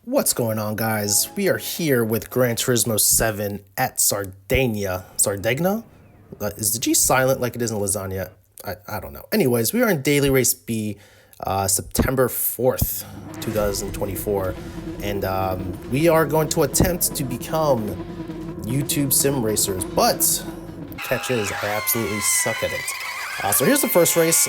What's going on, guys? We are here with Gran Turismo 7 at Sardegna. Sardegna? Is the G silent like it is in lasagna? I don't know. Anyways, we are in Daily Race B, September 4th, 2024. And we are going to attempt to become YouTube sim racers. But catch is, I absolutely suck at it. So here's the first race.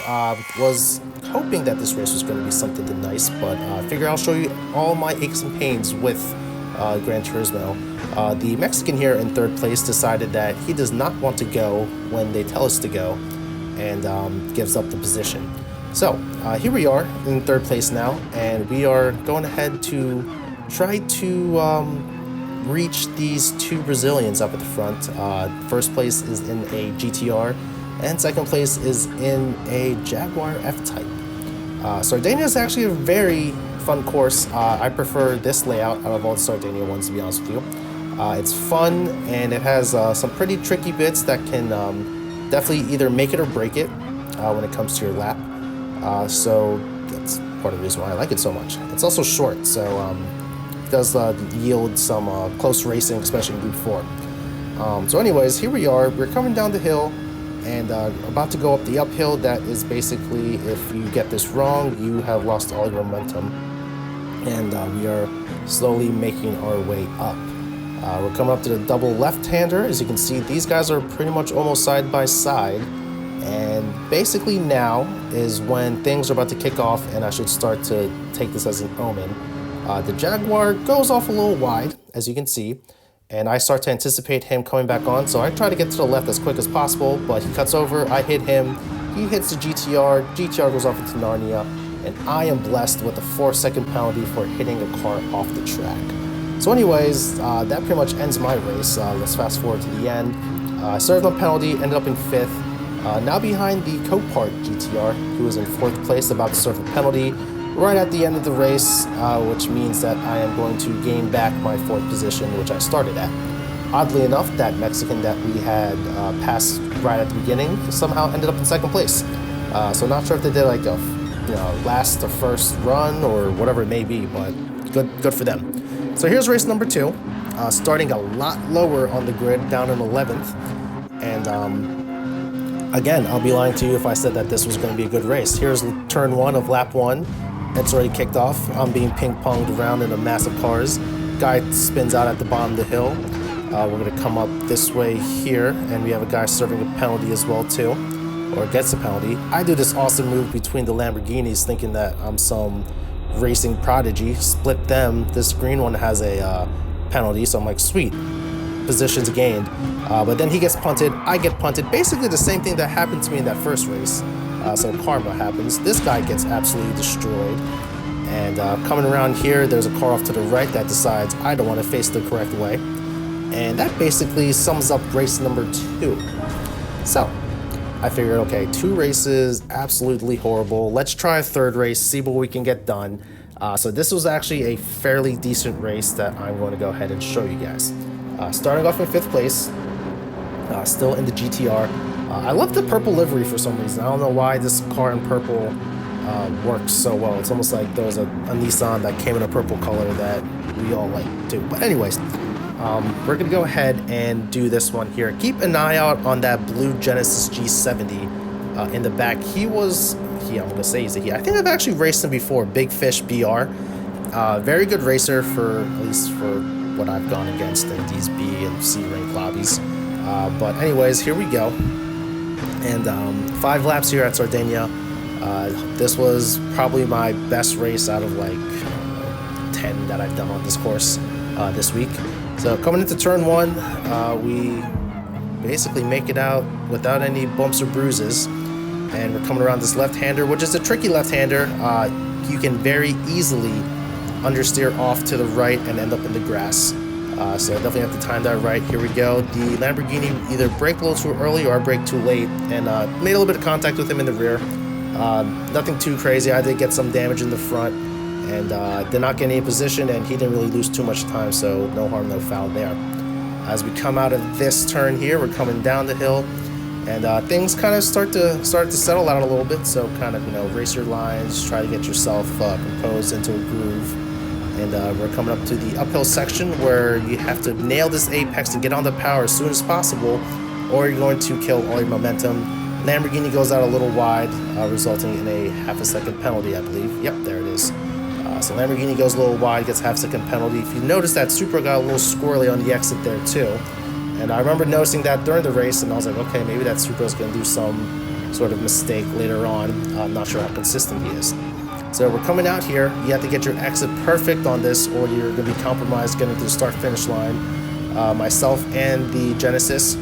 Was hoping that this race was going to be something nice, but I figure I'll show you all my aches and pains with Gran Turismo. The Mexican here in third place decided that he does not want to go when they tell us to go, and gives up the position. So here we are in third place now, and we are going ahead to try to reach these two Brazilians up at the front. First place is in a GTR, and second place is in a Jaguar F-Type. Sardegna is actually a very fun course. I prefer this layout out of all the Sardegna ones, to be honest with you. It's fun, and it has some pretty tricky bits that can definitely either make it or break it when it comes to your lap. So that's part of the reason why I like it so much. It's also short, so it does yield some close racing, especially in Group 4. So anyways, here we are. We're coming down the hill and about to go up the uphill. That is basically, if you get this wrong, you have lost all your momentum. And we are slowly making our way up. We're coming up to the double left-hander. As you can see, these guys are pretty much almost side by side. And basically now is when things are about to kick off, and I should start to take this as an omen. The Jaguar goes off a little wide, as you can see, and I start to anticipate him coming back on, so I try to get to the left as quick as possible, but he cuts over, I hit him, he hits the GTR goes off into Narnia, and I am blessed with a 4-second penalty for hitting a car off the track. So anyways, that pretty much ends my race. Let's fast forward to the end. I served no penalty, ended up in 5th, now behind the Copart GTR, who is in 4th place, about to serve a penalty right at the end of the race, which means that I am going to gain back my 4th position, which I started at. Oddly enough, that Mexican that we had passed right at the beginning somehow ended up in 2nd place. So not sure if they did like a last or first run or whatever it may be, but good for them. So here's race number 2, starting a lot lower on the grid, down in 11th, and again, I'll be lying to you if I said that this was going to be a good race. Here's turn 1 of lap 1. It's already kicked off. I'm being ping-ponged around in a mass of cars. Guy spins out at the bottom of the hill. We're going to come up this way here, and we have a guy serving a penalty as well too, or gets a penalty. I do this awesome move between the Lamborghinis, thinking that I'm some racing prodigy. Split them. This green one has a penalty, so I'm like, sweet. Positions gained. But then he gets punted. I get punted. Basically the same thing that happened to me in that first race. So karma happens. This guy gets absolutely destroyed. And coming around here, there's a car off to the right that decides I don't want to face the correct way. And that basically sums up race number 2. So I figured, okay, 2 races, absolutely horrible. Let's try a 3rd race, see what we can get done. So this was actually a fairly decent race that I'm going to go ahead and show you guys. Starting off in 5th place, still in the GTR. I love the purple livery for some reason. I don't know why this car in purple works so well. It's almost like there was a Nissan that came in a purple color that we all like too. But anyways, we're going to go ahead and do this one here. Keep an eye out on that blue Genesis G70 in the back. I'm going to say he's a he. I think I've actually raced him before, Big Fish BR. Very good racer at least for what I've gone against in these B and C rank lobbies. But anyways, here we go. And 5 laps here at Sardegna. This was probably my best race out of like 10 that I've done on this course this week. So coming into turn 1, we basically make it out without any bumps or bruises. And we're coming around this left-hander, which is a tricky left-hander. You can very easily understeer off to the right and end up in the grass. So I definitely have to time that right. Here we go. The Lamborghini either braked a little too early or I braked too late, and made a little bit of contact with him in the rear. Nothing too crazy. I did get some damage in the front, and did not get any position, and he didn't really lose too much time, so no harm, no foul there. As we come out of this turn here, we're coming down the hill, and things kind of start to settle out a little bit. So kind of race your lines, try to get yourself composed into a groove. And we're coming up to the uphill section where you have to nail this apex and get on the power as soon as possible, or you're going to kill all your momentum. Lamborghini goes out a little wide, resulting in a half-a-second penalty, I believe. Yep, there it is. So Lamborghini goes a little wide, gets half-second penalty. If you notice that Supra got a little squirrely on the exit there too. And I remember noticing that during the race, and I was like, okay, maybe that Supra is going to do some sort of mistake later on. I'm not sure how consistent he is. So we're coming out here. You have to get your exit perfect on this, or you're going to be compromised getting to the start-finish line. Myself and the Genesis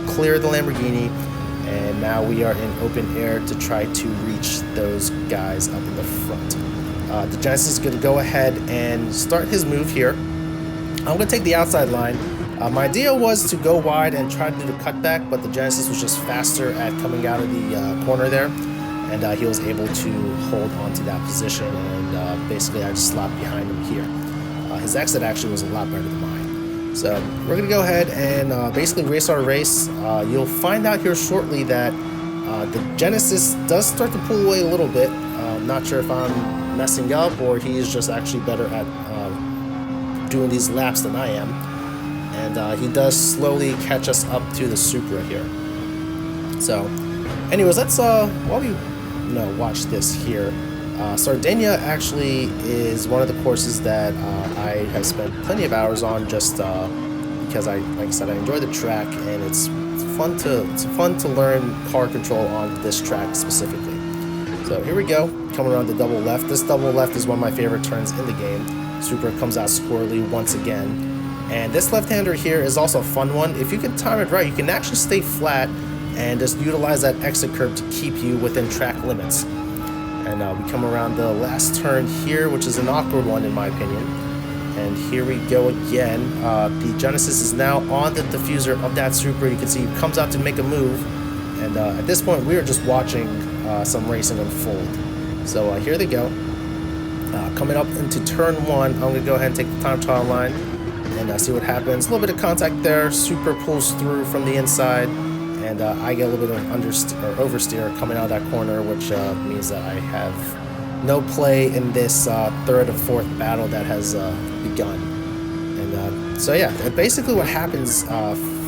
clear the Lamborghini, and now we are in open air to try to reach those guys up in the front. The Genesis is going to go ahead and start his move here. I'm going to take the outside line. My idea was to go wide and try to do the cutback, but the Genesis was just faster at coming out of the corner there, and he was able to hold on to that position, and basically I just slapped behind him here. His exit actually was a lot better than mine. So we're going to go ahead and basically race our race. You'll find out here shortly that the Genesis does start to pull away a little bit. Not sure if I'm messing up or he's just actually better at doing these laps than I am. And he does slowly catch us up to the Supra here. So anyways, let's while we watch this here. Sardegna actually is one of the courses that I have spent plenty of hours on, just because like I said, I enjoy the track, and it's fun to learn car control on this track specifically. So here we go, coming around the double left. This double left is one of my favorite turns in the game. Supra comes out squirrely once again. And this left-hander here is also a fun one. If you can time it right, you can actually stay flat and just utilize that exit curve to keep you within track limits. And we come around the last turn here, which is an awkward one in my opinion. And here we go again. The Genesis is now on the diffuser of that Supra. You can see he comes out to make a move. And at this point, we are just watching some racing unfold. So here they go. Coming up into turn one, I'm going to go ahead and take the time trial line and see what happens. A little bit of contact there. Supra pulls through from the inside, and I get a little bit of oversteer coming out of that corner, which means that I have no play in this third or fourth battle that has begun. And so yeah, basically what happens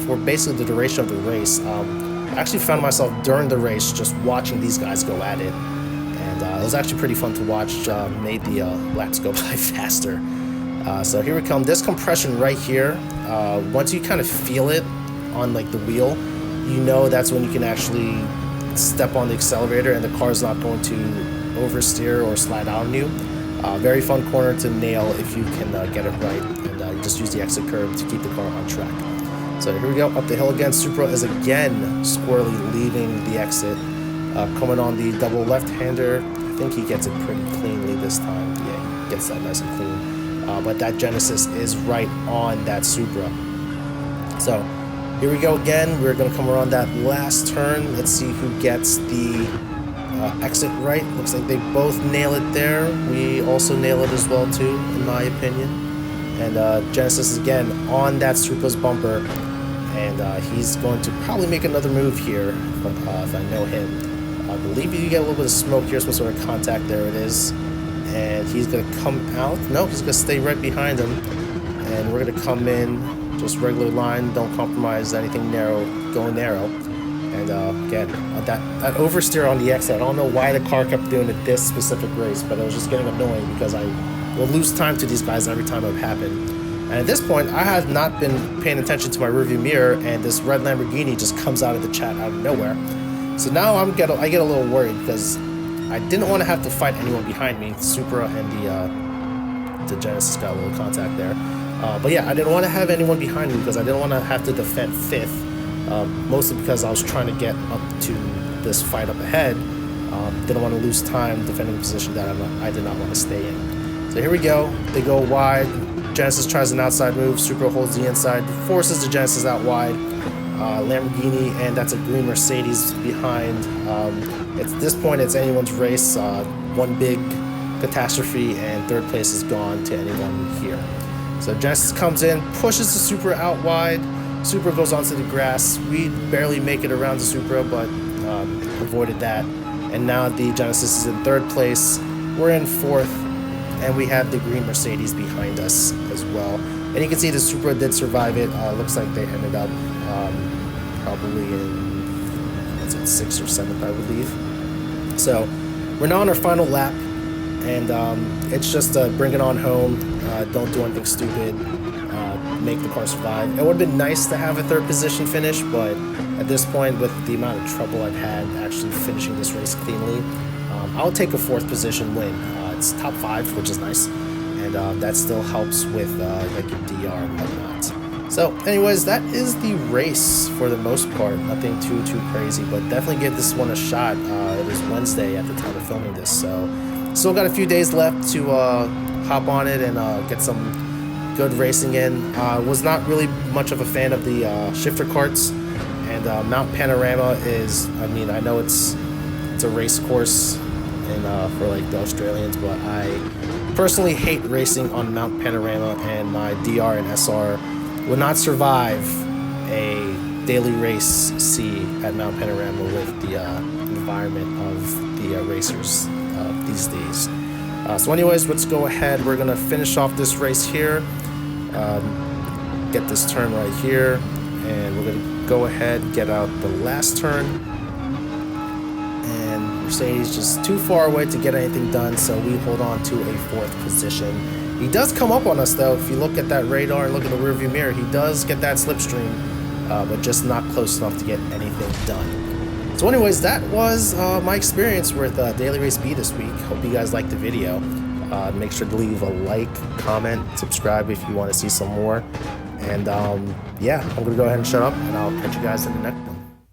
for basically the duration of the race, I actually found myself during the race just watching these guys go at it, and it was actually pretty fun to watch. Made the laps go by faster. So here we come. This compression right here, once you kind of feel it on like the wheel, you know that's when you can actually step on the accelerator and the car is not going to oversteer or slide out on you. Very fun corner to nail if you can get it right, and you just use the exit curve to keep the car on track. So here we go, up the hill again. Supra is again squarely leaving the exit. Coming on the double left-hander, I think he gets it pretty cleanly this time. Yeah, he gets that nice and clean. But that Genesis is right on that Supra. So here we go again. We're going to come around that last turn. Let's see who gets the exit right. Looks like they both nail it there. We also nail it as well too, in my opinion. And Genesis is again on that Supra's bumper, and he's going to probably make another move here if I know him. I believe you get a little bit of smoke here, some sort of contact. There it is. And he's going to come out. No, he's going to stay right behind him. And we're going to come in, just regular line, don't compromise anything narrow, go narrow. And again, that oversteer on the exit, I don't know why the car kept doing it this specific race, but it was just getting annoying because I will lose time to these guys every time it happened. And at this point, I have not been paying attention to my rearview mirror, and this red Lamborghini just comes out of the chat out of nowhere. So now I get a little worried because I didn't want to have to fight anyone behind me. Supra and the Genesis got a little contact there. But yeah, I didn't want to have anyone behind me because I didn't want to have to defend fifth. Mostly because I was trying to get up to this fight up ahead. Didn't want to lose time defending a position that I did not want to stay in. So here we go. They go wide. Genesis tries an outside move. Supra holds the inside, forces the Genesis out wide. Lamborghini, and that's a green Mercedes behind. At this point, it's anyone's race. One big catastrophe, and third place is gone to anyone here. So Genesis comes in, pushes the Supra out wide. Supra goes onto the grass. We barely make it around the Supra, but avoided that. And now the Genesis is in third place. We're in fourth, and we have the green Mercedes behind us as well. And you can see the Supra did survive it. Looks like they ended up probably in, what's it, 6th or 7th, I believe. So we're now on our final lap, and it's just bring it on home. Don't do anything stupid. Make the car survive. It would have been nice to have a 3rd position finish, but at this point, with the amount of trouble I've had actually finishing this race cleanly, I'll take a 4th position win. It's top 5, which is nice, and that still helps with like your DR and whatnot. So anyways, that is the race for the most part. Nothing too crazy, but definitely give this one a shot. It is Wednesday at the time of filming this, so still got a few days left to hop on it and get some good racing in. Was not really much of a fan of the shifter carts, and Mount Panorama is, I mean, I know it's a race course and for like the Australians, but I personally hate racing on Mount Panorama, and my DR and SR would not survive a daily race C at Mount Panorama with the environment of the racers these days. So anyways, let's go ahead. We're gonna finish off this race here, get this turn right here, and we're gonna go ahead and get out the last turn. And Mercedes just too far away to get anything done, so we hold on to a 4th position. He does come up on us though. If you look at that radar and look at the rearview mirror, he does get that slipstream, but just not close enough to get anything done. So anyways, that was my experience with Daily Race B this week. Hope you guys liked the video. Make sure to leave a like, comment, subscribe if you want to see some more. And yeah, I'm going to go ahead and shut up, and I'll catch you guys in the next one.